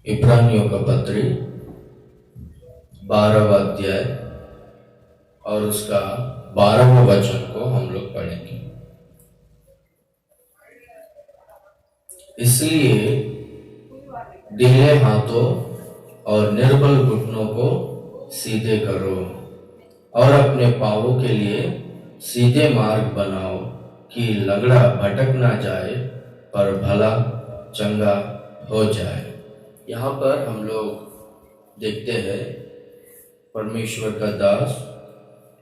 इब्रानियों का पत्री 12वां अध्याय और उसका 12वां वचन को हम लोग पढ़ेंगे। इसलिए ढीले हाथों और निर्बल घुटनों को सीधे करो और अपने पांवों के लिए सीधे मार्ग बनाओ कि लगड़ा भटक ना जाए पर भला चंगा हो जाए। यहाँ पर हम लोग देखते हैं परमेश्वर का दास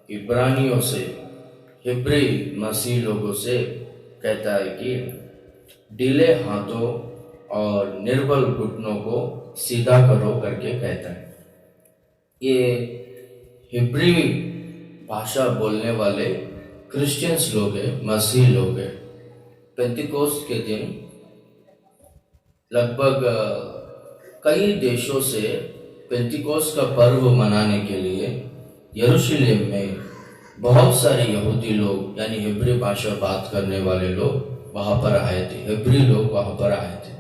इब्रानियों से, हिब्री मसीह लोगों से कहता है कि ढीले हाथों और निर्बल घुटनों को सीधा करो करके कहता है। ये हिब्री भाषा बोलने वाले क्रिश्चियंस लोग हैं, मसीह लोग हैं। पेंतिकोस्त के दिन लगभग कई देशों से पेंतिकोस्त का पर्व मनाने के लिए यरूशलेम में बहुत सारे यहूदी लोग यानी हिब्री भाषा बात करने वाले लोग वहां पर आए थे। हिब्री लोग वहां पर आए थे।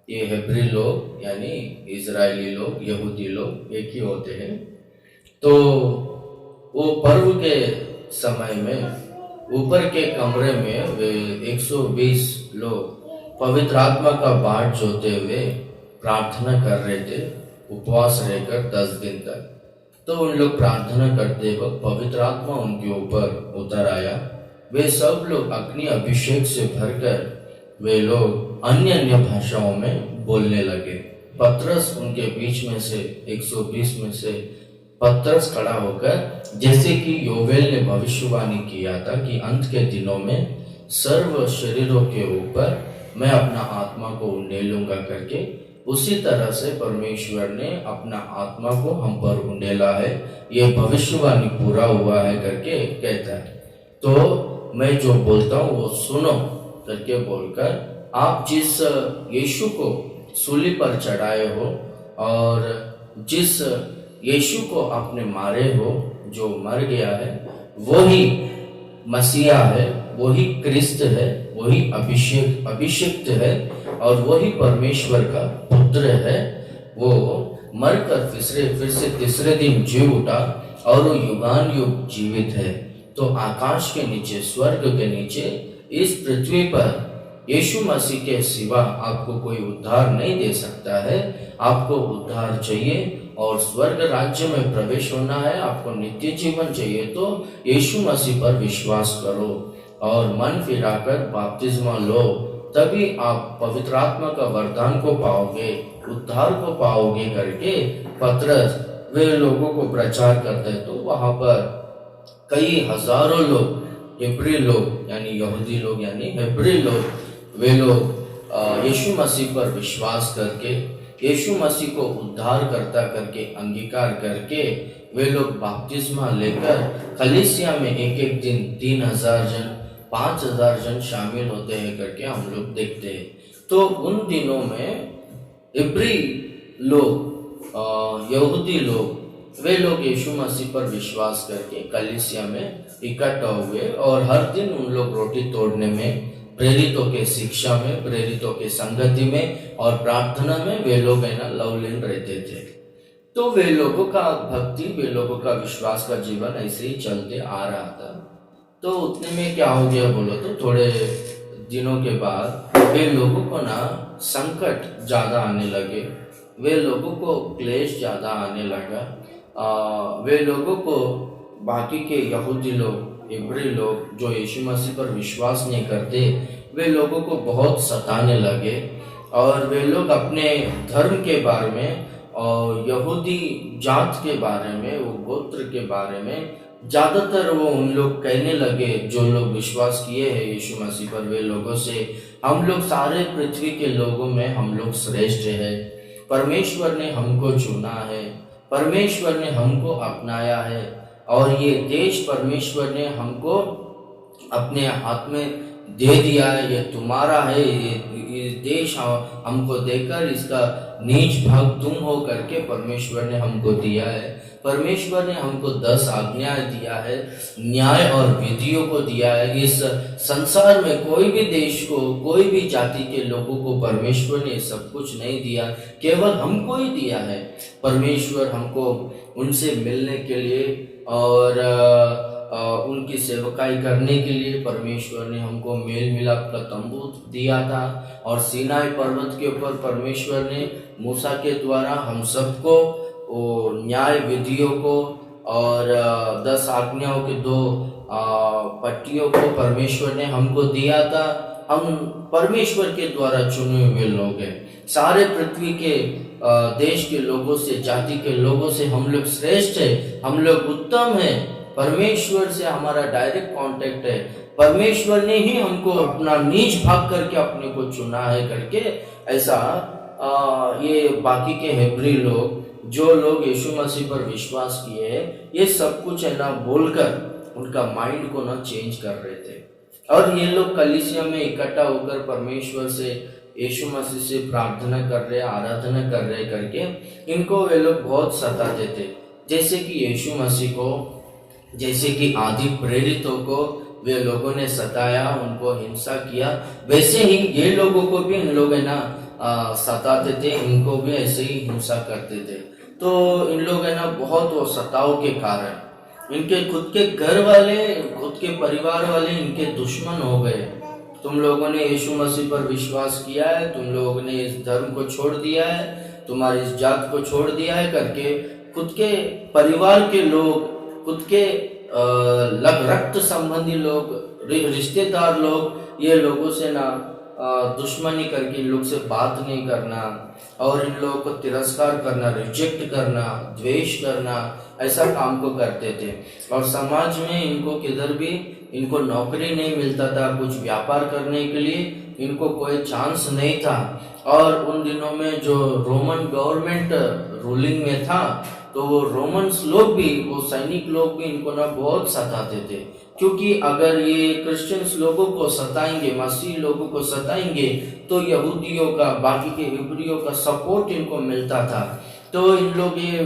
ये हिब्री लोग यानी इजरायली लोग, यहूदी लोग एक ही होते हैं। तो वो पर्व के समय में ऊपर के कमरे में वे 120 लोग पवित्र आत्मा का बाढ़ जोते हुए प्रार्थना कर रहे थे, उपवास रहकर 10 दिन तक। तो उन लोग प्रार्थना करते वक्त पवित्र आत्मा उनके ऊपर उतर आया। वे सब लोग अग्नि अभिषेक से भरकर वे लोग अन्य अन्य भाषाओं में बोलने लगे। पतरस उनके बीच में से 120 में से पतरस खड़ा होकर, जैसे कि योवेल ने भविष्यवाणी किया था कि अंत के दिनों में सर्व शरीरों के ऊपर मैं अपना आत्मा को उंडेलूंगा करके, उसी तरह से परमेश्वर ने अपना आत्मा को हम पर उंडेला है, ये भविष्यवाणी पूरा हुआ है करके कहता है। तो मैं जो बोलता हूँ वो सुनो करके बोलकर, आप जिस यीशु को सूली पर चढ़ाए हो और जिस यीशु को आपने मारे हो, जो मर गया है, वही मसीहा है, वही क्रिस्त है, वही अभिषिक्त है और वही परमेश्वर का पुत्र है। वो मरकर फिर से तीसरे दिन जी उठा और वो युगान युग जीवित है। तो आकाश के नीचे, स्वर्ग के नीचे, इस पृथ्वी पर यीशु मसीह के सिवा आपको कोई उद्धार नहीं दे सकता है। आपको उद्धार चाहिए और स्वर्ग राज्य में प्रवेश होना है, आपको नित्य जीवन चाहिए, तो यीशु मसीह पर विश्वास करो और मन फिराकर बपतिस्मा लो, तभी आप पवित्र आत्मा का वरदान को पाओगे, उद्धार को पाओगे करके पतरस वे लोगों को प्रचार करते हैं। तो वहां पर कई हजारों लोग, हिब्री लोग यानी यहूदी लोग यानी हिब्री लोग, वे लोग यीशु मसीह पर विश्वास करके, यीशु मसीह को उद्धार करता करके अंगीकार करके वे लोग बपतिस्मा लेकर कलीसिया में एक एक दिन 3000 जन, 5000 जन शामिल होते हैं करके हम लोग देखते हैं। तो उन दिनों में इब्री लोग, यहूदी लोग, वे लोग यीशु मसीह पर विश्वास करके कलीसिया में इकट्ठा हुए और हर दिन उन लोग रोटी तोड़ने में, प्रेरितों के शिक्षा में, प्रेरितों के संगति में और प्रार्थना में वे लोग है ना लवलीन रहते थे। तो वे लोगों का भक्ति, वे लोगों का विश्वास का जीवन ऐसे ही चलते आ रहा था। तो उतने में क्या हो गया बोलो तो, थोड़े दिनों के बाद वे लोगों को ना संकट ज्यादा आने लगे, वे लोगों को क्लेश ज्यादा आने लगा। वे लोगों को बाकी के यहूदी लोग, इब्री लोग जो यीशु मसीह पर विश्वास नहीं करते, वे लोगों को बहुत सताने लगे और वे लोग अपने धर्म के बारे में और यहूदी जात के बारे में, वो गोत्र के बारे में ज्यादातर वो उन लोग कहने लगे, जो लोग विश्वास किए हैं यीशु मसीह पर, वे लोगों से, हम लोग सारे पृथ्वी के लोगों में हम लोग श्रेष्ठ है, परमेश्वर ने हमको चुना है, परमेश्वर ने हमको अपनाया है और ये देश परमेश्वर ने हमको अपने हाथ में दे दिया है, ये तुम्हारा है, ये देश हमको देकर इसका नीच भाग तुम हो करके परमेश्वर ने हमको दिया है। परमेश्वर ने हमको 10 आज्ञाएं दिया है, न्याय और विधियों को दिया है। इस संसार में कोई भी देश को, कोई भी जाति के लोगों को परमेश्वर ने सब कुछ नहीं दिया, केवल हमको ही दिया है। परमेश्वर हमको उनसे मिलने के लिए और उनकी सेवकाई करने के लिए परमेश्वर ने हमको मेल मिलाप का तंबू दिया था। और सीनाई पर्वत के ऊपर परमेश्वर ने मूसा के द्वारा हम सबको न्याय विधियों को और 10 आज्ञाओं के 2 पट्टियों को परमेश्वर ने हमको दिया था। हम परमेश्वर के द्वारा चुने हुए लोग हैं। सारे पृथ्वी के देश के लोगों से, जाति के लोगों से हम लोग श्रेष्ठ है, हम लोग उत्तम है। परमेश्वर से हमारा डायरेक्ट कांटेक्ट है। परमेश्वर ने ही हमको अपना नीच भाग करके अपने को चुना है करके ऐसा ये बाकी के हेब्री लोग, जो लोग यीशु मसीह पर विश्वास किए हैं, ये सब कुछ है ना बोलकर उनका माइंड को ना चेंज कर रहे थे। और ये लोग कलीसिया में इकट्ठा होकर परमेश्वर से, यीशु मसीह से प्रार्थना कर रहे, आराधना कर रहे करके इनको वे लोग बहुत सताते थे। जैसे कि यीशु मसीह को, जैसे कि आदि प्रेरितों को वे लोगों ने सताया, उनको हिंसा किया, वैसे ही ये लोगों को भी इन लोग है ना सताते थे, इनको भी ऐसे ही हिंसा करते थे। तो इन लोग है ना बहुत वो सताव के कारण इनके खुद के घर वाले, खुद के परिवार वाले इनके दुश्मन हो गए। तुम लोगों ने यीशु मसीह पर विश्वास किया है, तुम लोगों ने इस धर्म को छोड़ दिया है, तुम्हारी इस जात को छोड़ दिया है करके खुद के परिवार के लोग, खुद के रक्त संबंधी लोग, रिश्तेदार लोग, ये लोगों से ना दुश्मनी करके इन लोग से बात नहीं करना और इन लोगों को तिरस्कार करना, रिजेक्ट करना, द्वेष करना, ऐसा काम को करते थे। और समाज में इनको किधर भी इनको नौकरी नहीं मिलता था, कुछ व्यापार करने के लिए इनको कोई चांस नहीं था। और उन दिनों में जो रोमन गवर्नमेंट रूलिंग में था, तो वो रोमन्स लोग भी, वो सैनिक लोग भी इनको ना बहुत सताते थे। क्योंकि अगर ये क्रिश्चियंस लोगों को सताएंगे, मसीह लोगों को सताएंगे, तो यहूदियों का, बाकी के इब्रियों का सपोर्ट इनको मिलता था। तो इन लोग ये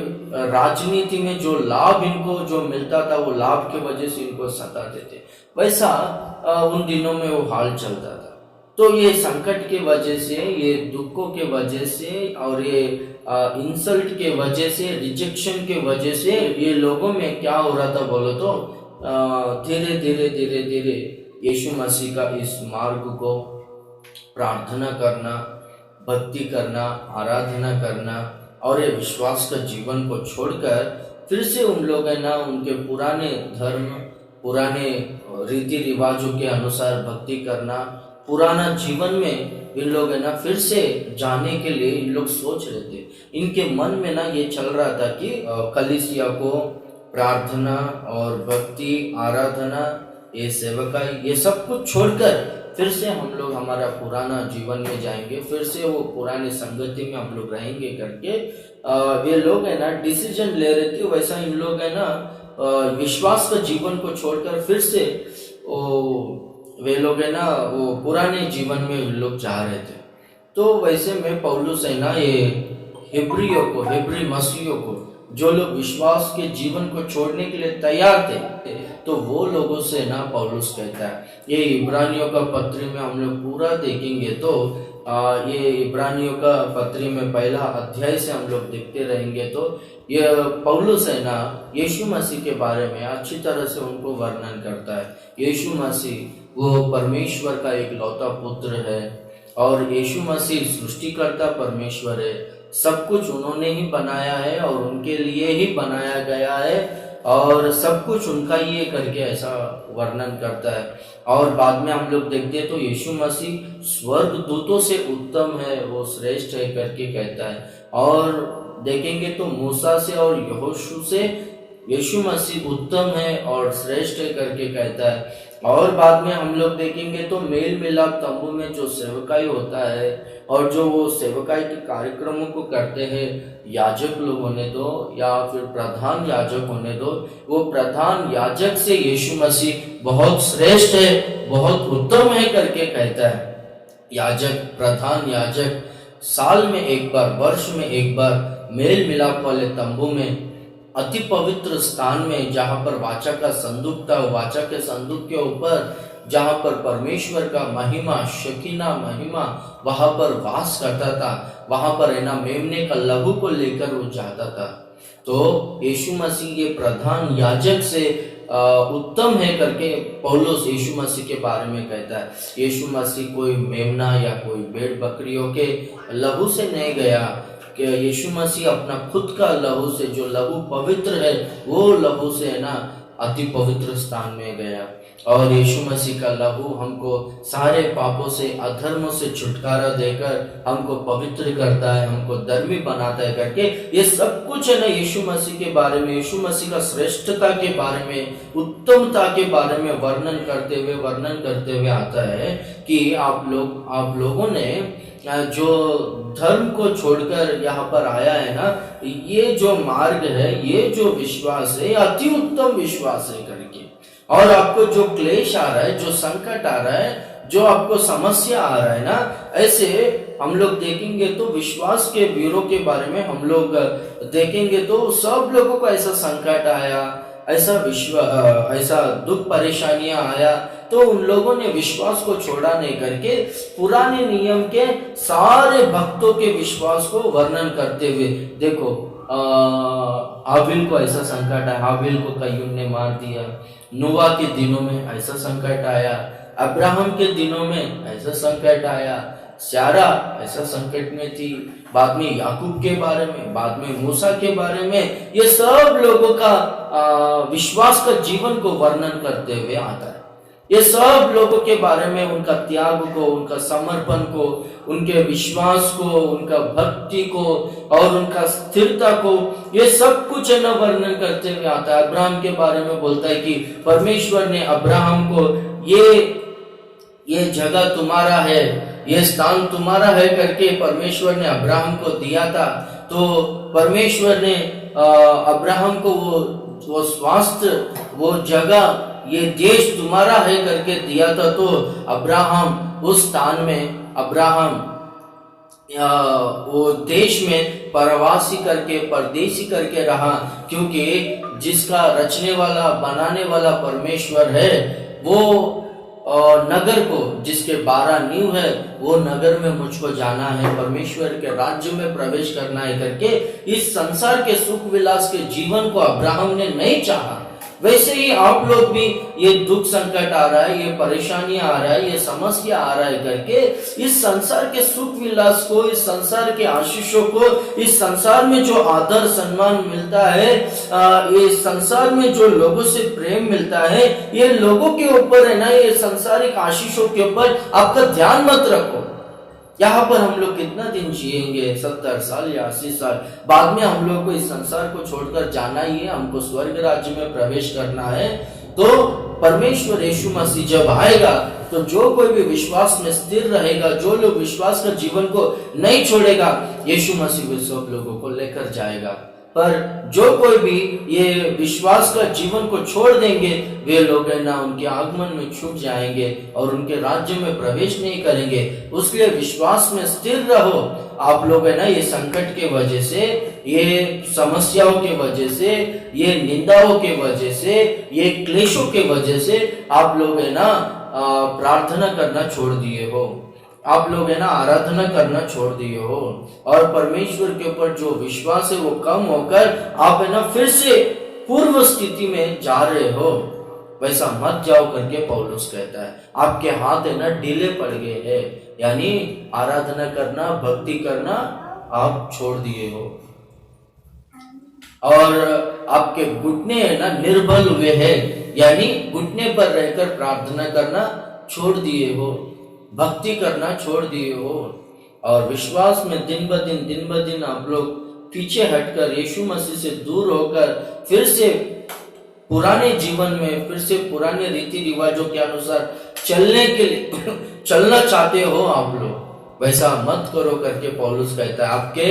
राजनीति में जो लाभ इनको जो मिलता था, वो लाभ के वजह से इनको सताते थे। वैसा उन दिनों में वो हाल चलता था। तो ये संकट के वजह से, ये दुखों के वजह से और ये इंसल्ट के वजह से, रिजेक्शन के वजह से ये लोगों में क्या हो रहा था बोलो तो धीरे धीरे धीरे धीरे यीशु मसीह का इस मार्ग को प्रार्थना करना, भक्ति करना, आराधना करना और ये विश्वास का जीवन को छोड़कर फिर से उन लोग है ना उनके पुराने धर्म, पुराने रीति रिवाजों के अनुसार भक्ति करना, पुराना जीवन में इन लोग है ना फिर से जाने के लिए इन लोग सोच रहे थे। इनके मन में ना ये चल रहा था कि कलीसिया को प्रार्थना और भक्ति, आराधना, ये सेवकाई, ये सब कुछ छोड़कर फिर से हम लोग हमारा पुराना जीवन में जाएंगे, फिर से वो पुरानी संगति में हम लोग रहेंगे करके ये लोग है ना डिसीजन ले रहे थे। वैसा इन लोग है ना विश्वास का जीवन को छोड़कर फिर से वे लोग है ना वो पुराने जीवन में लोग जा रहे थे। तो वैसे में पौलुस है ना ये हिब्रियों को, हिब्री मसीहियों को, जो लोग विश्वास के जीवन को छोड़ने के लिए तैयार थे, तो वो लोगों से ना पौलुस कहता है। ये इब्रानियों का पत्री में हम लोग पूरा देखेंगे तो ये इब्रानियों का पत्री में पहला अध्याय से हम लोग देखते रहेंगे तो ये पौलुस है ना यीशु मसीह के बारे में अच्छी तरह से उनको वर्णन करता है। यीशु मसीह वो परमेश्वर का एक लौता पुत्र है और यीशु मसीह सृष्टिकर्ता परमेश्वर है। सब कुछ उन्होंने ही बनाया है और उनके लिए ही बनाया गया है और सब कुछ उनका ही है करके ऐसा वर्णन करता है। और बाद में हम लोग देखते हैं तो यीशु मसीह स्वर्ग दूतों से उत्तम है, वो श्रेष्ठ है करके कहता है। और देखेंगे तो मूसा से और यहोशू से यीशु मसीह उत्तम है और श्रेष्ठ है करके कहता है। और बाद में हम लोग देखेंगे तो मेल मिलाप तंबू में जो सेवकाई होता है और जो वो सेवकाई के कार्यक्रमों को करते हैं, याजक लोग होने दो या फिर प्रधान याजक होने दो, वो प्रधान याजक से यीशु मसीह बहुत श्रेष्ठ है, बहुत उत्तम है करके कहता है। याजक, प्रधान याजक साल में एक बार, वर्ष में एक बार मेल मिलाप वाले तंबू में अति पवित्र स्थान में, जहां पर वाचा का संदूक था, वाचा के संदूक के ऊपर जहां पर परमेश्वर का महिमा, शकीना महिमा वहां पर वास करता था, वहां पर है ना मेमने का लहू को लेकर वो जाता था। तो यीशु मसीह ये प्रधान याजक से उत्तम है करके पौलुस यीशु मसीह के बारे में कहता है। यीशु मसीह कोई मेमना या कोई भेड़ बकरियों के लहू से नहीं गया, कि यीशु मसीह अपना खुद का लहू से, जो लहू पवित्र है, वो लहू से है ना अति पवित्र स्थान में गया। और यीशु मसीह का लहू हमको सारे पापों से, अधर्मों से छुटकारा देकर हमको पवित्र करता है, हमको धर्मी बनाता है करके ये सब कुछ है ना यीशु मसीह के बारे में, यीशु मसीह का श्रेष्ठता के बारे में, उत्तमता के बारे में वर्णन करते हुए आता है कि आप लोगों ने जो धर्म को छोड़कर यहाँ पर आया है ना, ये जो मार्ग है, ये जो विश्वास है, अति उत्तम विश्वास है करके। और आपको जो क्लेश आ रहा है, जो संकट आ रहा है, जो आपको समस्या आ रहा है ना, ऐसे हम लोग देखेंगे तो विश्वास के ब्यूरो के बारे में हम लोग देखेंगे तो सब लोगों को ऐसा संकट आया, ऐसा दुख परेशानियां आया, तो उन लोगों ने विश्वास को छोड़ा नहीं करके पुराने नियम के सारे भक्तों के विश्वास को वर्णन करते हुए, देखो हाबिल को ऐसा संकट आया, हाबिल को कय्यूम ने मार दिया, नूह के दिनों में ऐसा संकट आया, अब्राहम के दिनों में ऐसा संकट आया, सारा ऐसा संकट में थी, बाद में याकूब के बारे में, बाद में मूसा के बारे में, ये सब लोगों का विश्वास का जीवन को वर्णन करते हुए आता है। ये सब लोगों के बारे में, उनका त्याग को, उनका समर्पण को, उनके विश्वास को, उनका भक्ति को और उनका स्थिरता को, ये सब कुछ है ना वर्णन करते हुए आता है। अब्राहम के बारे में बोलता है कि परमेश्वर ने अब्राहम को ये जगह तुम्हारा है, ये स्थान तुम्हारा है करके परमेश्वर ने अब्राहम को दिया था। तो परमेश्वर ने अब्राहम को वो स्वास्थ्य, वो जगह, ये देश तुम्हारा है करके दिया था। तो अब्राहम उस स्थान में, अब्राहम वो देश में परवासी करके, परदेसी करके रहा, क्योंकि जिसका रचने वाला, बनाने वाला परमेश्वर है, वो नगर को, जिसके 12 नींव है, वो नगर में मुझको जाना है, परमेश्वर के राज्य में प्रवेश करना है करके इस संसार के सुख विलास के जीवन को अब्राहम ने नहीं चाहा। वैसे ही आप लोग भी ये दुख संकट आ रहा है, ये परेशानी आ रहा है, ये समस्या आ रहा है करके इस संसार के सुख विलास को, इस संसार के आशीषों को, इस संसार में जो आदर सम्मान मिलता है, ये संसार में जो लोगों से प्रेम मिलता है, ये लोगों के ऊपर है ना, ये संसारिक आशीषों के ऊपर आपका ध्यान मत रखो। यहाँ पर हम लोग कितना दिन जिएंगे, 70 साल या 80 साल, बाद में हम लोग को इस संसार को छोड़कर जाना ही है, हमको स्वर्ग राज्य में प्रवेश करना है। तो परमेश्वर यीशु मसीह जब आएगा तो जो कोई भी विश्वास में स्थिर रहेगा, जो लोग विश्वास का जीवन को नहीं छोड़ेगा, यीशु मसीह वे सब लोगों को लेकर जाएगा। पर जो कोई भी ये विश्वास का जीवन को छोड़ देंगे, वे लोग है ना उनके आगमन में छूट जाएंगे और उनके राज्य में प्रवेश नहीं करेंगे। उसके विश्वास में स्थिर रहो। आप लोग है ना ये संकट के वजह से, ये समस्याओं के वजह से, ये निंदाओं के वजह से, ये क्लेशों के वजह से आप लोग है ना प्रार्थना करना छोड़ दिए हो, आप लोग है ना आराधना करना छोड़ दिए हो, और परमेश्वर के ऊपर जो विश्वास है वो कम होकर आप है ना फिर से पूर्व स्थिति में जा रहे हो। वैसा मत जाओ करके पौलुस कहता है। आपके हाथ है ना ढीले पड़ गए हैं, यानी आराधना करना, भक्ति करना आप छोड़ दिए हो, और आपके घुटने है ना निर्बल हुए हैं, यानी घुटने पर रहकर प्रार्थना करना छोड़ दिए हो, भक्ति करना छोड़ दिए हो, और विश्वास में दिन ब दिन आप लोग पीछे हटकर यीशु मसीह से दूर होकर फिर से पुराने जीवन में, फिर से पुराने रीति रिवाजों के अनुसार चलने के लिए चलना चाहते हो आप लोग। वैसा मत करो करके पौलुस कहता है। आपके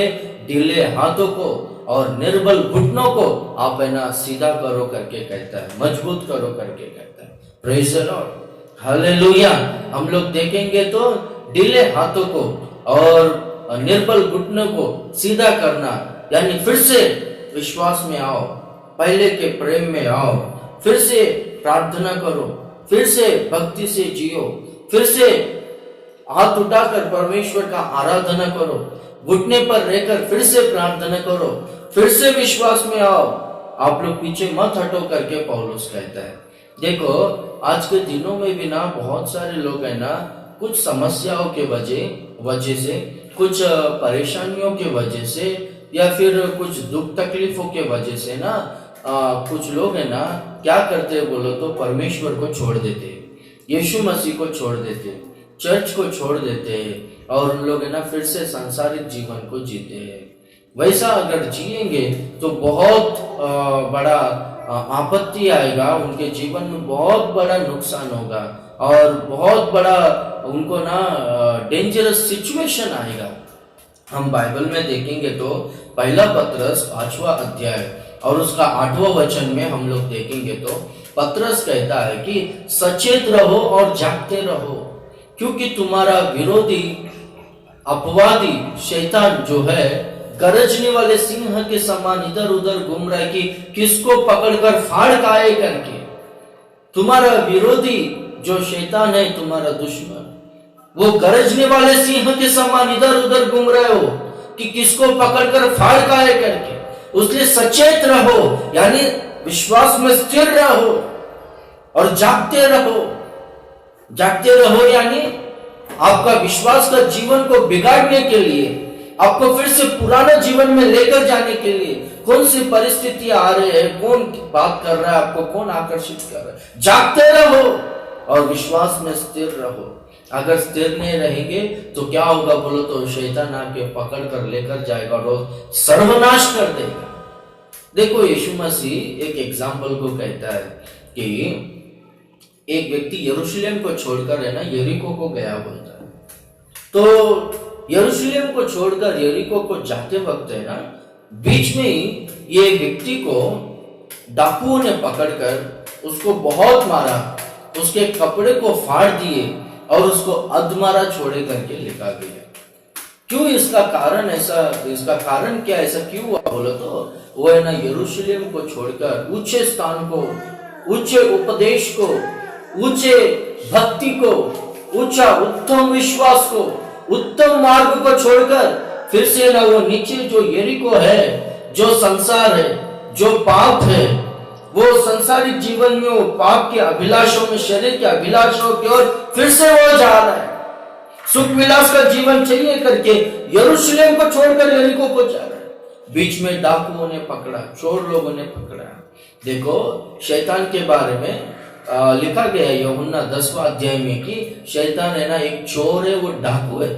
ढीले हाथों को और निर्बल घुटनों को आप है ना सीधा करो करके कहता है, मजबूत करो करके कहता है। Praise the Lord, hallelujah. हम लोग देखेंगे तो ढीले हाथों को और निर्बल घुटनों को सीधा करना, यानी फिर से विश्वास में आओ, पहले के प्रेम में आओ, फिर से प्रार्थना करो, फिर से भक्ति से जियो, फिर से हाथ उठाकर परमेश्वर का आराधना करो, घुटने पर रहकर फिर से प्रार्थना करो, फिर से विश्वास में आओ, आप लोग पीछे मत हटो करके पौलुस कहता है। देखो आज के दिनों में भी ना बहुत सारे लोग है ना कुछ समस्याओं के वजह से, कुछ परेशानियों के वजह से, या फिर कुछ दुख तकलीफों के वजह से ना कुछ लोग है ना क्या करते हैं बोलो तो परमेश्वर को छोड़ देते, यीशु मसीह को छोड़ देते, चर्च को छोड़ देते हैं और उन लोग है ना फिर से सांसारिक जीवन को जीते हैं। वैसा अगर जिएंगे तो बहुत बड़ा आपत्ति आएगा, उनके जीवन में बहुत बड़ा नुकसान होगा और बहुत बड़ा उनको ना डेंजरस सिचुएशन आएगा। हम बाइबल में देखेंगे तो पहला पतरस 5वां अध्याय और उसका 8वां वचन में हम लोग देखेंगे तो पतरस कहता है कि सचेत रहो और जागते रहो, क्योंकि तुम्हारा विरोधी अपवादी शैतान जो है गरजने वाले सिंह के समान इधर उधर घूम रहा है कि किसको पकड़कर फाड़ खाए करके। तुम्हारा विरोधी जो शैतान है, तुम्हारा दुश्मन, वो गरजने वाले सिंह के समान इधर उधर घूम रहे हो कि किसको पकड़कर फाड़ खाए करके। उसलिए सचेत रहो, यानी विश्वास में स्थिर रहो और जागते रहो। जागते रहो यानी आपका विश्वास का जीवन को बिगाड़ने के लिए, आपको फिर से पुराना जीवन में लेकर जाने के लिए कौन सी परिस्थितियां आ रही है, कौन बात कर रहा है, आपको कौन आकर्षित कर रहा है। जागते रहो और विश्वास में स्थिर रहो। अगर स्थिर नहीं रहेंगे तो क्या होगा बोलो तो शैतान आके पकड़ कर लेकर जाएगा और सर्वनाश कर देगा। देखो यीशु मसीह एक एग्जाम्पल को कहता है कि एक व्यक्ति यरूशलेम को छोड़कर है ना यरीको को गया बोलता है। तो यरूशलेम को छोड़कर यरीको को जाते वक्त है ना बीच में ही ये व्यक्ति को डाकुओं ने पकड़कर उसको बहुत मारा, उसके कपड़े को फाड़ दिए और उसको अधमरा छोड़े करके लेकर गया। क्यों? इसका कारण क्या, ऐसा क्यों हुआ बोलो तो वो है ना यरूशलेम को छोड़कर ऊंचे स्थान को, ऊंचे उपदेश को, ऊंचे भक्ति को, ऊंचा उत्तम विश्वास को, उत्तम मार्ग को छोड़कर फिर से ना वो नीचे जो यरीको है, जो संसार है, जो पाप है, वो संसारिक जीवन में वो पाप के अभिलाषों में, शरीर के अभिलाषों की ओर फिर से वो जा रहा है। सुख विलास का जीवन चाहिए करके यरूशलेम को छोड़कर यरीको को जा रहा है। बीच में डाकुओं ने पकड़ा, चोर लोगों ने पकड़ा। देखो शैतान के बारे में लिखा गया है यूहन्ना 10वां अध्याय में कि शैतान है ना एक चोर है, वो डाकू है,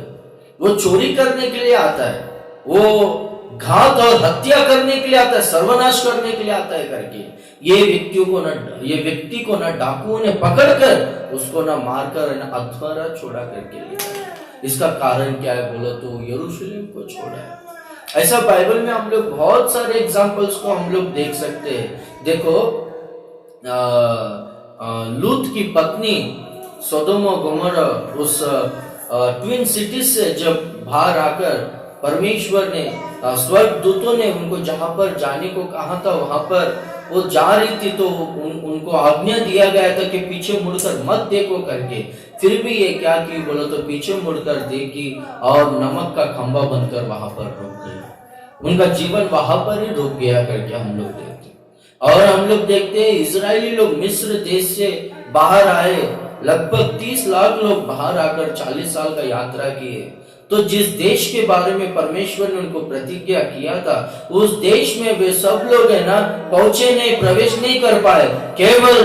वो चोरी करने के लिए आता है, वो घात और हत्या करने के लिए आता है, सर्वनाश करने के लिए आता है करके ये व्यक्ति को ना डाकुओं ने पकड़कर उसको ना मारकर ना अधमरा छोड़ा करके लिया। इसका कारण क्या है बोलो तो यरूशलेम को छोड़ा है। ऐसा बाइबल में हम लोग बहुत सारे एग्जाम्पल्स को हम लोग देख सकते हैं। देखो लूत की पत्नी सोदोम और गोमोरा उस ट्विन सिटीज से जब बाहर आकर परमेश्वर ने स्वर्ग दूतों ने उनको जहां पर जाने को कहा था वहां पर वो जा रही थी, तो उनको आज्ञा दिया गया था कि पीछे मुड़कर मत देखो करके। फिर भी ये क्या की बोलो तो पीछे मुड़कर देखी और नमक का खंभा बनकर वहां पर रुक गई। उनका जीवन वहां पर ही रुक गया करके हम लोग देखते। और हम लोग देखते हैं इजरायली लोग मिस्र देश से बाहर आए, लगभग 30 लाख लोग बाहर आकर 40 साल का यात्रा किए। तो जिस देश के बारे में परमेश्वर ने उनको प्रतिज्ञा किया था उस देश में वे सब लोग है ना पहुंचे नहीं, प्रवेश नहीं कर पाए। केवल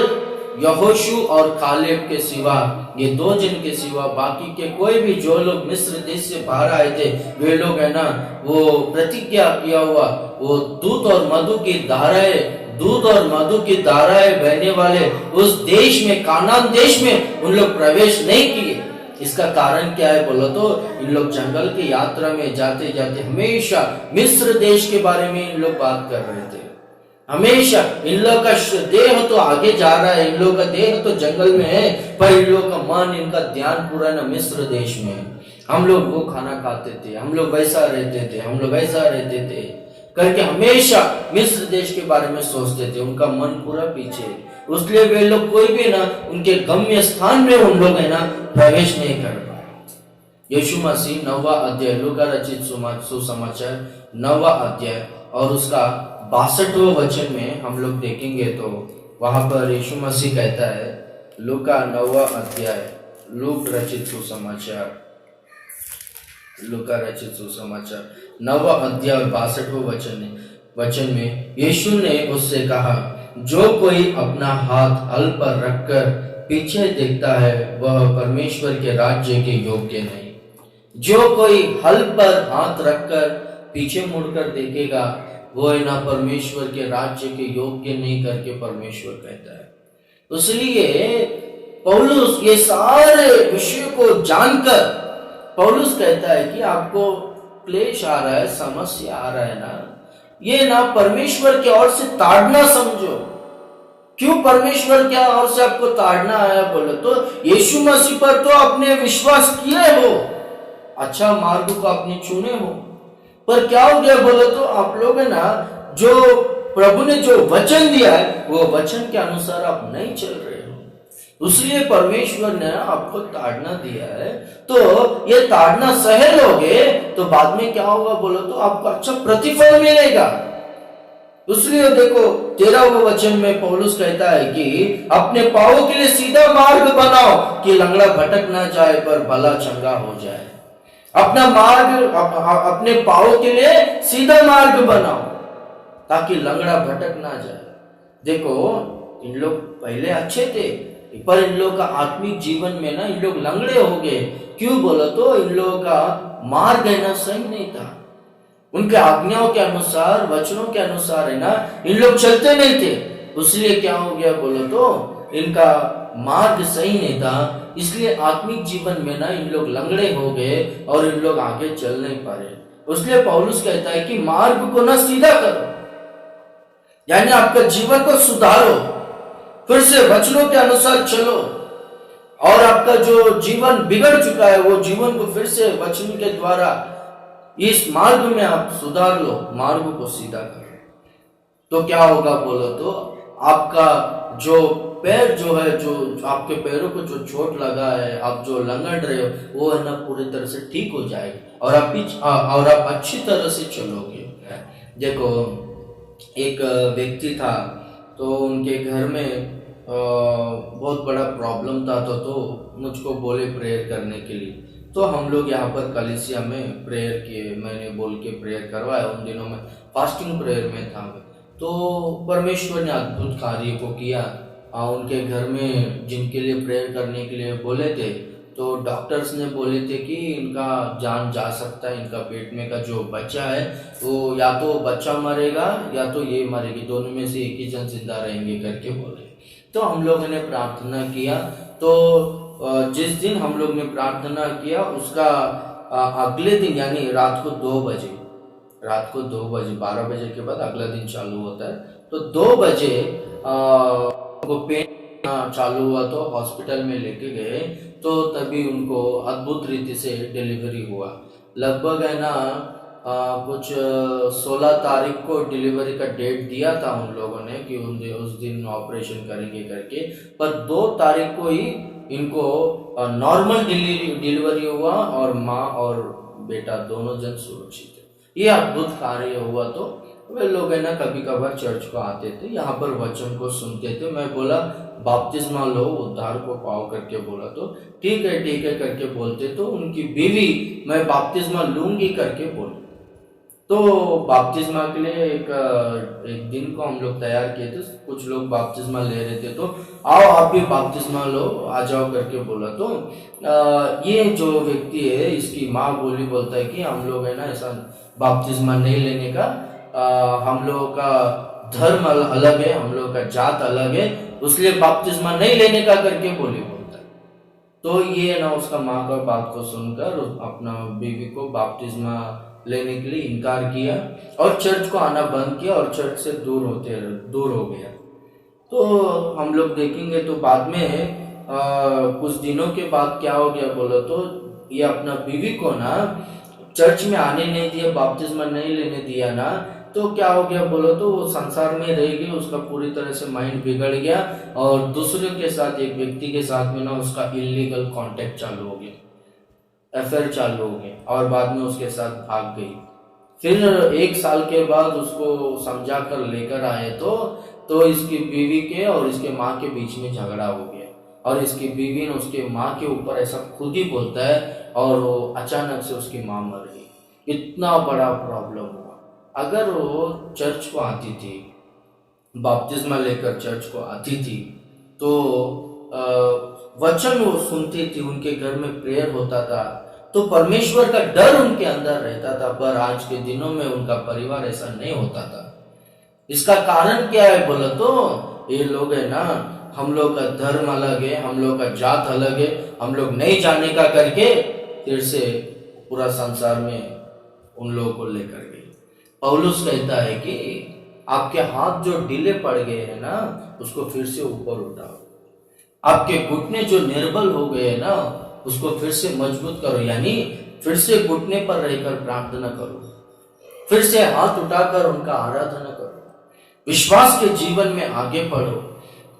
यहोशू और कालेब के सिवा, ये 2 जन के सिवा बाकी के कोई भी जो लोग मिस्र देश से बाहर आए थे वे लोग है ना वो प्रतिज्ञा किया हुआ वो दूध और मधु की धाराएं बहने वाले उस देश में, कानान देश में उन लोग प्रवेश नहीं किए। इसका कारण क्या है बोलो तो इन लोग जंगल की यात्रा में जाते जाते हमेशा मिस्र देश के बारे में इन लोग बात कर रहे थे, हमेशा इन लोग का देह तो आगे जा रहा है, इन लोग का देह तो जंगल में है, पर इन लोग का मन, इनका ध्यान पूरा ना मिस्र देश में है। हम लोग वो खाना खाते थे, हम लोग वैसा रहते थे, हम लोग वैसा रहते थे करके हमेशा मिस्र देश के बारे में सोचते थे। उनका मन पूरा पीछे, उसलिए वे लोग कोई भी ना उनके गम्य स्थान में उन लोग है ना प्रवेश नहीं कर पाए। यीशु मसीह 9वां अध्याय, लूका रचित सुसमाचार 9वां अध्याय और उसका 62वां वचन में हम लोग देखेंगे तो वहां पर यीशु मसीह कहता है, लूका 9वां अध्याय, लूका रचित सुसमाचार 9वां अध्याय और 62वां वचन में यीशु ने उससे कहा, जो कोई अपना हाथ हल पर रखकर पीछे देखता है वह परमेश्वर के राज्य के योग्य नहीं। जो कोई हल पर हाथ रखकर पीछे मुड़कर देखेगा वो है ना परमेश्वर के राज्य के योग्य नहीं करके परमेश्वर कहता है। इसलिए पौलुस ये सारे विषय को जानकर पौलुस कहता है कि आपको क्लेश आ रहा है, समस्या आ रहा है ना, ये ना परमेश्वर की ओर से ताड़ना समझो। क्यों परमेश्वर क्या ओर से आपको ताड़ना आया बोले तो यीशु मसीह पर तो आपने विश्वास किया हो, अच्छा मार्ग को आपने चुने हो, पर क्या हो गया बोले तो आप लोग है ना जो प्रभु ने जो वचन दिया है वो वचन के अनुसार आप नहीं चल रहे हो, इसलिए परमेश्वर ने आपको ताड़ना दिया है। तो ये ताड़ना सह लोगे तो बाद में क्या होगा बोलो तो आपको अच्छा प्रतिफल मिलेगा। इसलिए देखो 13वें वचन में पौलुस कहता है कि अपने पांवों के लिए सीधा मार्ग बनाओ कि लंगड़ा भटक ना जाए पर भला चंगा हो जाए। अपना मार्ग अपने पांवों के लिए सीधा मार्ग बनाओ ताकि लंगड़ा भटक ना जाए। देखो इन लोग पहले अच्छे थे पर इन लोग का आत्मिक जीवन में ना इन लोग लंगड़े हो गए। क्यों बोला तो इन लोगों का मार्ग है ना सही नहीं था, उनके आज्ञाओं के अनुसार, वचनों के अनुसार है ना इन लोग चलते नहीं थे। इसलिए क्या हो गया बोलो तो इनका मार्ग सही नहीं था, इसलिए आत्मिक जीवन में ना इन लोग लंगड़े हो गए और इन लोग आगे चल नहीं पा रहे। इसलिए पौलुस कहता है कि मार्ग को ना सीधा करो, यानी आपका जीवन को सुधारो, फिर से वचनों के अनुसार चलो और आपका जो जीवन बिगड़ चुका है वो जीवन को फिर से वचन के द्वारा इस मार्ग में आप सुधार लो, मार्ग को सीधा करो। तो क्या होगा बोलो तो आपका जो पैर जो है, जो आपके पैरों को जो चोट लगा है, आप जो लंगड़ रहे हो वो है ना पूरी तरह से ठीक हो जाएगी और आप अच्छी तरह से चलोगे। देखो एक व्यक्ति था तो उनके घर में बहुत बड़ा प्रॉब्लम था तो मुझको बोले प्रेयर करने के लिए। तो हम लोग यहाँ पर कलीसिया में प्रेयर किए, मैंने बोल के प्रेयर करवाया। उन दिनों में फास्टिंग प्रेयर में था तो परमेश्वर ने अद्भुत कार्य को किया। उनके घर में जिनके लिए प्रेयर करने के लिए बोले थे तो डॉक्टर्स ने बोले थे कि इनका जान जा सकता है, इनका पेट में का जो बच्चा है वो या तो बच्चा मरेगा या तो ये मरेगी, दोनों में से एक ही जन जिंदा रहेंगे करके बोले। तो हम लोगों ने प्रार्थना किया। तो जिस दिन हम लोग ने प्रार्थना किया उसका अगले दिन यानी रात को 2 बजे 12 बजे के बाद अगला दिन चालू होता है। तो 2 बजे को पेन चालू हुआ तो हॉस्पिटल में लेके गए तो तभी उनको अद्भुत रीति से डिलीवरी हुआ। लगभग है ना कुछ 16 तारीख को डिलीवरी का डेट दिया था उन लोगों ने कि उस दिन ऑपरेशन करेंगे करके, पर 2 तारीख को ही इनको नॉर्मल डिलीवरी हुआ और माँ और बेटा दोनों जन सुरक्षित है। ये अद्भुत कार्य हुआ। तो वे लोग है ना कभी कभार चर्च को आते थे, यहाँ पर वचन को सुनते थे। मैं बोला बपतिस्मा लो, उद्धार को पाओ करके बोला तो ठीक है करके बोलते। तो उनकी बीवी मैं बपतिस्मा लूंगी करके बोली। तो बपतिस्मा के लिए एक दिन को हम लोग तैयार किए थे, कुछ लोग बपतिस्मा ले रहे थे तो आओ आप भी बपतिस्मा लो, आ जाओ करके बोला। तो ये जो व्यक्ति है इसकी माँ बोलता है कि हम लोग है ना ऐसा बपतिस्मा नहीं लेने का, हम लोगों का धर्म अलग है, हम लोगों का जात अलग है, इसलिए बपतिस्मा नहीं लेने का करके बोलता है। तो ये ना उसका माँ का बात को सुनकर अपना बीवी को बपतिस्मा लेने के लिए इनकार किया और चर्च को आना बंद किया और चर्च से दूर हो गया। तो हम लोग देखेंगे तो बाद में कुछ दिनों के बाद क्या हो गया बोलो तो ये अपना बीवी को ना चर्च में आने नहीं दिया, बपतिस्मा नहीं लेने दिया ना, तो क्या हो गया बोलो तो वो संसार में रह गई, उसका पूरी तरह से माइंड बिगड़ गया और दूसरे के साथ, एक व्यक्ति के साथ में ना उसका इलीगल कांटेक्ट चालू हो गया, अफेयर चालू हो गया और बाद में उसके साथ भाग गई। फिर 1 साल के बाद उसको समझा कर लेकर आए तो इसकी बीवी के और इसके माँ के बीच में झगड़ा हो गया और इसकी बीवी ने उसके माँ के ऊपर ऐसा खुद ही बोलता है और वो अचानक से उसकी माँ मर गई। इतना बड़ा प्रॉब्लम हुआ। अगर वो चर्च को आती थी, बपतिस्मा लेकर चर्च को आती थी, तो वचन वो सुनती थी, उनके घर में प्रेयर होता था, तो परमेश्वर का डर उनके अंदर रहता था। पर आज के दिनों में उनका परिवार ऐसा नहीं होता था। इसका कारण क्या है बोला तो ये लोग है ना, हम लोग का धर्म अलग है, हम लोग का जात अलग है, हम लोग नहीं जाने का करके फिर से पूरा संसार में उन लोगों को लेकर गए। पौलुस कहता है कि आपके हाथ जो ढीले पड़ गए हैं ना, उसको फिर से ऊपर उठाओ। आपके घुटने जो निर्बल हो गए हैं ना, उसको फिर से मजबूत करो, यानी फिर से घुटने पर रहकर प्रार्थना करो, फिर से हाथ उठाकर उनका आराधना करो, विश्वास के जीवन में आगे बढ़ो।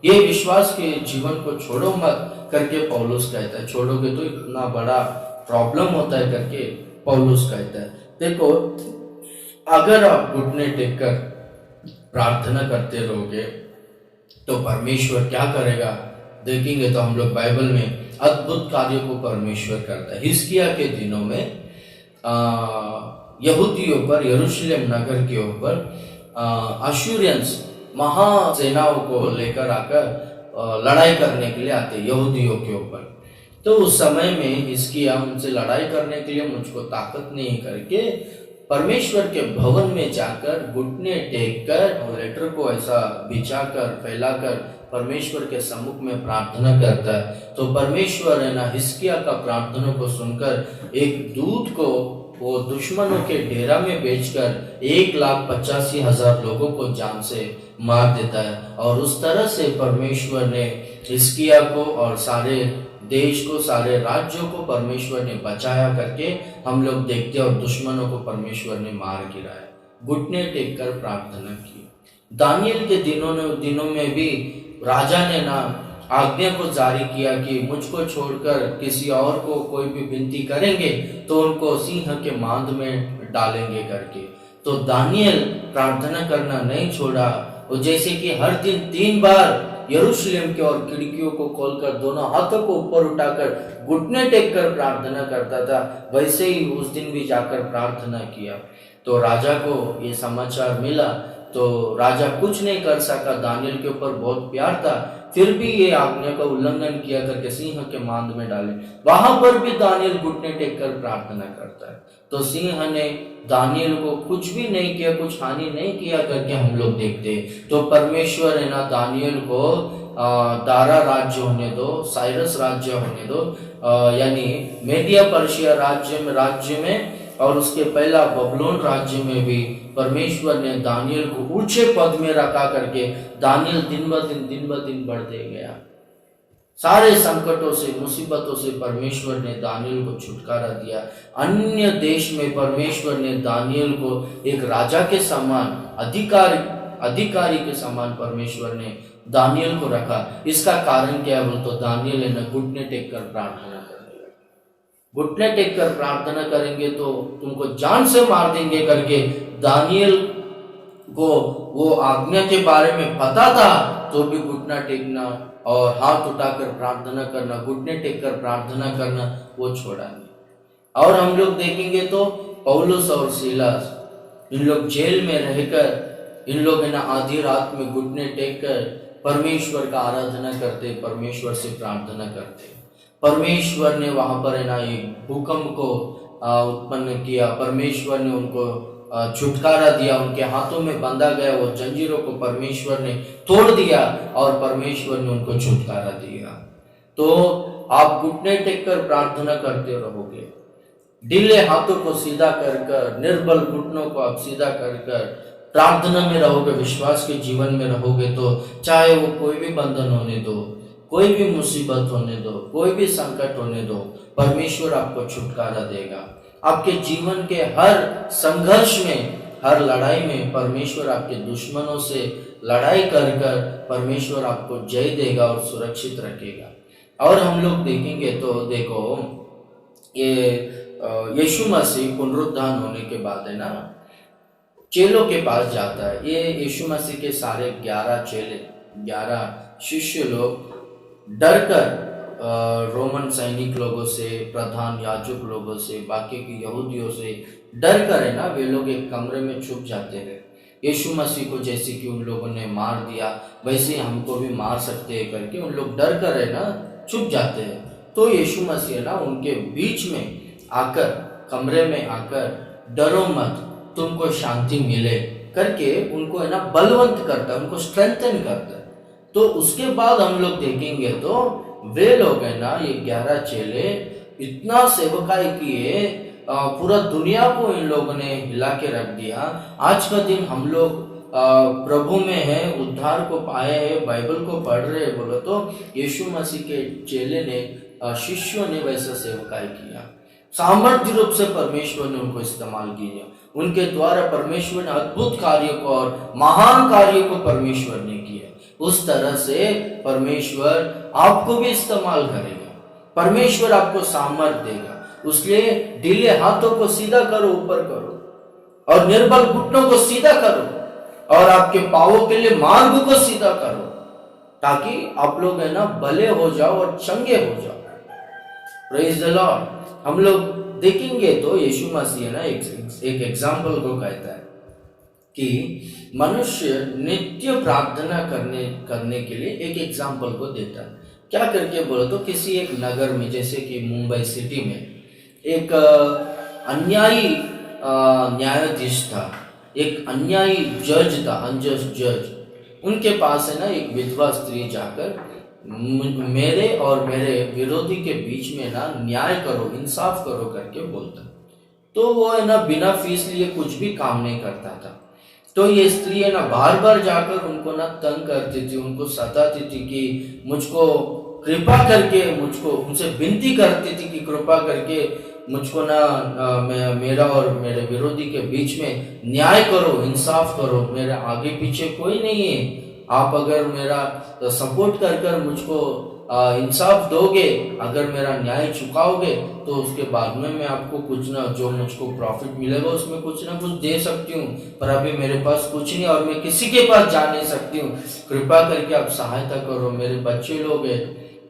ये विश्वास के जीवन को छोड़ो मत करके पौलुस कहता है। छोड़ोगे तो इतना बड़ा प्रॉब्लम होता है करके पौलुस कहता है। देखो, अगर आप घुटने टेक कर प्रार्थना करते रहोगे तो परमेश्वर क्या करेगा देखेंगे तो हम लोग बाइबल में अद्भुत कार्य को परमेश्वर करता है। हिजकिय्याह के दिनों में यहूदियों पर, यरूशलेम नगर के ऊपर अश्शूरियंस महासेनाओं को लेकर आकर लड़ाई करने के लिए आते यहूदियों के ऊपर। तो उस समय में हिजकिय्याह उनसे लड़ाई करने के लिए मुझको ताकत नहीं करके परमेश्वर के भवन में जाकर घुटने टेक कर लेटर को ऐसा बिछाकर फैलाकर परमेश्वर के सम्मुख में प्रार्थना करता है। तो परमेश्वर है ना, हिजकिय्याह का प्रार्थना को सुनकर एक दूत को वो दुश्मनों के डेरा में बेचकर 1,85,000 लोगों को जान से मार देता है। और उस तरह से परमेश्वर ने हिजकिय्याह को और सारे देश को, सारे राज्यों को परमेश्वर ने बचाया करके हम लोग देखते हैं, और दुश्मनों को परमेश्वर ने मार गिराया। घुटने टेक कर प्रार्थना की। दानियल के दिनों में भी राजा ने ना आज्ञा को जारी किया कि मुझको छोड़कर किसी और को कोई भी विनती करेंगे तो उनको सिंह के मांद में डालेंगे करके। तो दानियल प्रार्थना करना नहीं छोड़ा। वो जैसे कि हर दिन 3 बार यरूशलेम के और खिड़कियों को खोलकर दोनों हाथों को ऊपर उठाकर घुटने टेक कर प्रार्थना करता था, वैसे ही उस दिन भी जाकर प्रार्थना किया। तो राजा को ये समाचार मिला तो राजा कुछ नहीं कर सका। दानियल के ऊपर बहुत प्यार था, फिर भी ये आज्ञा का उल्लंघन किया करके सिंह के मांद में डाले। वहां पर भी दानियल घुटने टेक कर प्रार्थना करता है। तो सिंह ने दानियल को कुछ भी नहीं किया, कुछ हानि नहीं किया करके हम लोग देखते। तो परमेश्वर है ना, दानियल को दारा राज्य होने दो, साइरस राज्य होने दो, यानी मेडिया पर्शिया राज्य में और उसके पहला बबलोन राज्य में भी परमेश्वर ने दानियल को ऊंचे पद में रखा करके दानियल दिन ब दिन बढ़ते गया। सारे संकटों से, मुसीबतों से परमेश्वर ने दानियल को छुटकारा दिया। अन्य देश में परमेश्वर ने दानियल को एक राजा के समान, अधिकारी के समान परमेश्वर ने दानियल को रखा। इसका कारण क्या है बोल तो दानियल ने घुटने टेक कर प्रार्थना करेंगे। घुटने टेक कर प्रार्थना करेंगे तो तुमको जान से मार देंगे करके दानियल को वो आज्ञा के बारे में पता था, तो भी घुटना टेकना और हाथ उठाकर प्रार्थना करना, घुटने टेक कर प्रार्थना करना वो छोड़ा नहीं। और हम लोग देखेंगे तो पौलुस और सीलास, इन लोग जेल में रहकर इन लोग है ना आधी रात में घुटने टेक कर परमेश्वर का आराधना करते, परमेश्वर से प्रार्थना करते। परमेश्वर ने वहां पर है ना एक भूकंप को उत्पन्न किया। परमेश्वर ने उनको छुटकारा दिया, उनके हाथों में बंधा गया वो जंजीरों को परमेश्वर ने तोड़ दिया और परमेश्वर ने उनको छुटकारा दिया। तो आप घुटने टेक कर प्रार्थना करते रहोगे ढीले हाथों को सीधा कर कर, निर्बल घुटनों को आप सीधा कर कर प्रार्थना में रहोगे, विश्वास के जीवन में रहोगे, तो चाहे वो कोई भी बंधन होने दो, कोई भी मुसीबत होने दो, कोई भी संकट होने दो, परमेश्वर आपको छुटकारा देगा। आपके जीवन के हर संघर्ष में, हर लड़ाई में परमेश्वर आपके दुश्मनों से लड़ाई कर कर परमेश्वर आपको जय देगा और सुरक्षित रखेगा। और हम लोग देखेंगे तो देखो, ये यीशु मसीह पुनरुत्थान होने के बाद है ना, चेलों के पास जाता है। ये यीशु मसीह के सारे 11 चेले, 11 शिष्य लोग डर कर रोमन सैनिक लोगों से, प्रधान याजक लोगों से, बाकी के यहूदियों से डर कर है ना, वे लोग एक कमरे में छुप जाते हैं। यीशु मसीह को जैसे कि उन लोगों ने मार दिया, वैसे हमको भी मार सकते हैं करके उन लोग डर कर है ना छुप जाते हैं। तो यीशु मसीह है ना उनके बीच में आकर, कमरे में आकर, डरो मत, तुमको शांति मिले करके उनको है ना बलवंत करता है, उनको स्ट्रेंथन करता है। तो उसके बाद हम लोग देखेंगे तो वे लोग है ना, ये 11 चेले इतना सेवकाई किए, पूरा दुनिया को इन लोगों ने हिला के रख दिया। आज का दिन हम लोग प्रभु में है, उद्धार को पाए हैं, बाइबल को पढ़ रहे हैं, बोलो तो यीशु मसीह के चेले ने, शिष्यों ने वैसा सेवकाई किया। सामर्थ्य रूप से परमेश्वर ने उनको इस्तेमाल किया। उनके द्वारा परमेश्वर ने अद्भुत कार्य को और महान कार्य को परमेश्वर ने किया। उस तरह से परमेश्वर आपको भी इस्तेमाल करेगा, परमेश्वर आपको सामर्थ्य देगा। उसलिए ढीले हाथों को सीधा करो, ऊपर करो, और निर्बल घुटनों को सीधा करो, और आपके पांवों के लिए मार्ग को सीधा करो, ताकि आप लोग है ना भले हो जाओ और चंगे हो जाओ। Praise the Lord. हम लोग देखेंगे तो यीशु मसीह है ना एक एग्जाम्पल को कहता है कि मनुष्य नित्य प्रार्थना करने के लिए एक एग्जाम्पल को देता है। क्या करके बोलो तो, किसी एक नगर में, जैसे कि मुंबई सिटी में एक अन्यायी न्यायाधीश था, एक अन्यायी जज था, अनजस्ट जज। उनके पास है ना एक विधवा स्त्री जाकर मेरे और मेरे विरोधी के बीच में ना न्याय करो, इंसाफ करो करके बोलता। तो वो है ना बिना फीस लिए कुछ भी काम नहीं करता था। तो ये स्त्री है ना बार बार जाकर उनको ना तंग करती थी, उनको सताती थी कि मुझको कृपा करके, मुझको उनसे विनती करती थी कि कृपा करके मुझको ना मेरा और मेरे विरोधी के बीच में न्याय करो, इंसाफ करो, मेरे आगे पीछे कोई नहीं है, आप अगर मेरा सपोर्ट कर कर मुझको इंसाफ दोगे, अगर मेरा न्याय चुकाओगे, तो उसके बाद में मैं आपको कुछ ना, जो मुझको प्रॉफिट मिलेगा उसमें कुछ ना कुछ दे सकती हूँ, पर अभी मेरे पास कुछ नहीं और मैं किसी के पास जा नहीं सकती हूँ। कृपा करके आप सहायता करो, मेरे बच्चे लोग हैं,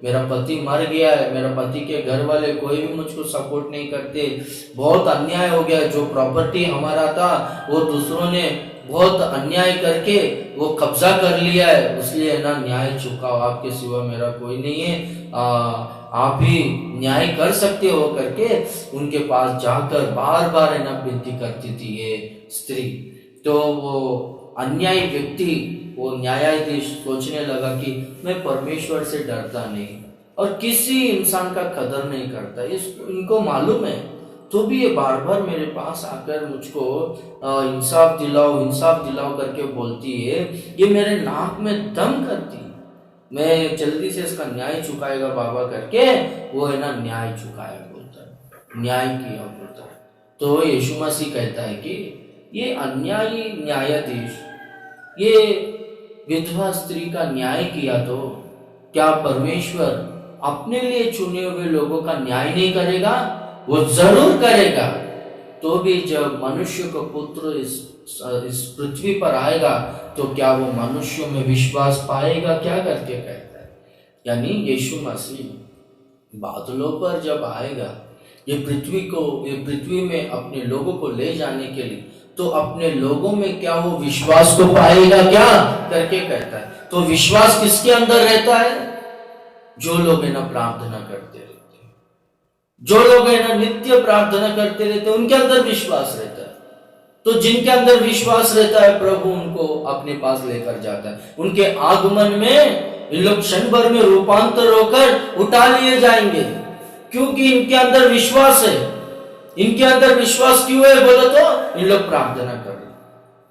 मेरा पति मर गया है, मेरा पति के घर वाले कोई भी मुझको सपोर्ट नहीं करते, बहुत अन्याय हो गया, जो प्रॉपर्टी हमारा था वो दूसरों ने बहुत अन्याय करके वो कब्जा कर लिया है, इसलिए ना न्याय चुकाओ, आपके सिवा मेरा कोई नहीं है, आप ही न्याय कर सकते हो करके उनके पास जाकर बार बार है ना विनती करती थी ये स्त्री। तो वो अन्यायी व्यक्ति, वो न्यायाधीश सोचने लगा कि मैं परमेश्वर से डरता नहीं और किसी इंसान का कदर नहीं करता, इनको मालूम है, तो भी ये बार बार मेरे पास आकर मुझको इंसाफ दिलाओ करके बोलती है, ये मेरे नाक में दम करती है, मैं जल्दी से इसका न्याय चुकाएगा बाबा करके वो है ना न्याय चुकाया बोलता है, न्याय किया बोलता है। तो यीशु मसीह कहता है कि ये अन्यायी न्यायाधीश, ये विधवा स्त्री का न्याय किया, तो क्या परमेश्वर अपने लिए चुने हुए लोगों का न्याय नहीं करेगा? वो जरूर करेगा। तो भी जब मनुष्य का पुत्र इस पृथ्वी पर आएगा, तो क्या वो मनुष्यों में विश्वास पाएगा? क्या करके कहता है, यानी यीशु मसीह बादलों पर जब आएगा, ये पृथ्वी में अपने लोगों को ले जाने के लिए, तो अपने लोगों में क्या वो विश्वास को पाएगा क्या करके कहता है। तो विश्वास किसके अंदर रहता है? जो लोग है ना प्रार्थना करते रहते हैं, जो लोग है ना नित्य प्रार्थना करते रहते हैं, उनके अंदर विश्वास रहता है। तो जिनके अंदर विश्वास रहता है, प्रभु उनको अपने पास लेकर जाता है। उनके आगमन में इन लोग क्षण भर में रूपांतर होकर उठा लिए जाएंगे, क्योंकि इनके अंदर विश्वास है। इनके अंदर विश्वास क्यों है बोलो तो इन लोग प्रार्थना कर रहे,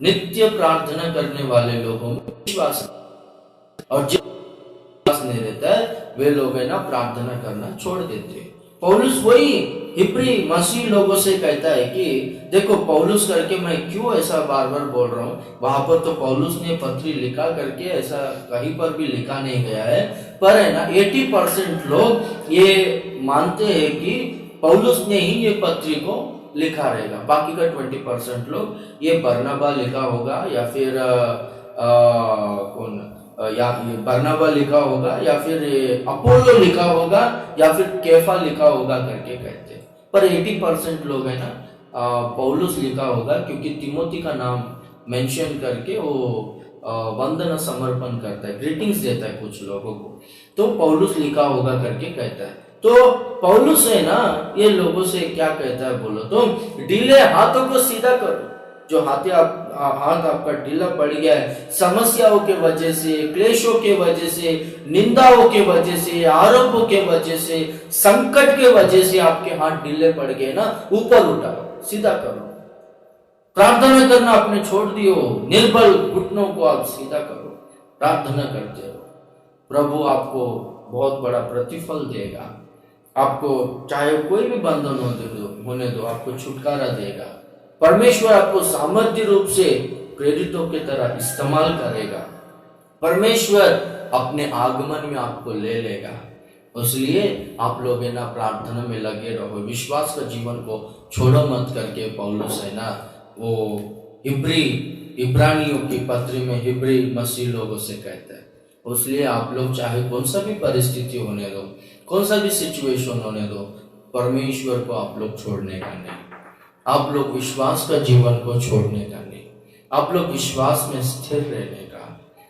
नित्य प्रार्थना करने वाले लोगों में विश्वास है। और जो विश्वास नहीं रहता है वे लोग है ना प्रार्थना करना छोड़ देते हैं। पौलुस वही हिब्री मसीह लोगों से कहता है कि देखो, पौलुस करके मैं क्यों ऐसा बार बार बोल रहा हूँ, वहां पर तो पौलुस ने पत्री लिखा करके ऐसा कहीं पर भी लिखा नहीं गया है, पर है ना 80% लोग ये मानते हैं कि पौलुस ने ही ये पत्री को लिखा रहेगा, बाकी का 20% लोग ये बरनबा लिखा होगा या फिर कौन या बरनबा लिखा होगा या फिर अपोलो लिखा होगा या फिर कैफा लिखा होगा करके कहते हैं। पर 80% लोग है ना पौलुस लिखा होगा, क्योंकि तिमोथी का नाम मेंशन करके वो वंदना समर्पण करता है, ग्रीटिंग्स देता है कुछ लोगों को, तो पौलुस लिखा होगा करके कहता है। तो पौलुस है ना ये लोगों से क्या कहता है बोलो तो, ढीले हाथों को सीधा करो। जो हाथ आपका ढीला पड़ गया है समस्याओं के वजह से, क्लेशों के वजह से, निंदाओं के वजह से, आरोपों के वजह से, संकट के वजह से आपके हाथ ढीले पड़ गए ना, ऊपर उठाओ, सीधा करो। प्रार्थना करना आपने छोड़ दियो, निर्बल घुटनों को आप सीधा करो, प्रार्थना करते रहो, प्रभु आपको बहुत बड़ा प्रतिफल देगा। आपको चाहे कोई भी बंधन होने दो, आपको छुटकारा देगा। परमेश्वर आपको सामर्थ्य रूप से प्रेरितों की तरह इस्तेमाल करेगा। परमेश्वर अपने आगमन में आपको ले लेगा। इसलिए आप लोग है ना प्रार्थना में लगे रहो, विश्वास का जीवन को छोड़ो मत करके पौलुस है ना वो इब्रानियों की पत्री में हिब्री मसीह लोगों से कहता है। इसलिए आप लोग चाहे कौन सा भी परिस्थिति होने दो, कौन सा भी सिचुएशन होने दो, परमेश्वर को आप लोग छोड़ने का नहीं, आप लोग विश्वास का जीवन को छोड़ने का नहीं, आप लोग विश्वास में स्थिर रहने का।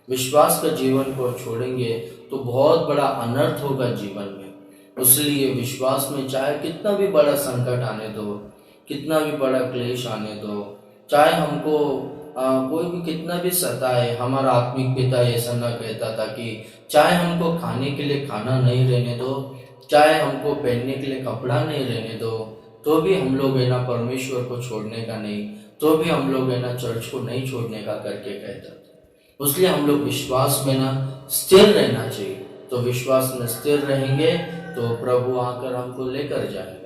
विश्वास का जीवन को छोड़ेंगे तो बहुत बड़ा अनर्थ होगा जीवन में। इसलिए विश्वास में चाहे कितना भी बड़ा संकट आने दो, कितना भी बड़ा क्लेश आने दो, चाहे हमको कोई भी कितना भी सताए, हमारा आत्मिक पिता ऐसा ना कहता था कि चाहे हमको खाने के लिए खाना नहीं रहने दो, चाहे हमको पहनने के लिए कपड़ा नहीं रहने दो, तो भी हम लोग है ना परमेश्वर को छोड़ने का नहीं, तो भी हम लोग है ना चर्च को नहीं छोड़ने का करके कहता था। इसलिए हम लोग विश्वास में ना स्थिर रहना चाहिए। तो विश्वास में स्थिर रहेंगे तो प्रभु आकर हमको लेकर जाएगा।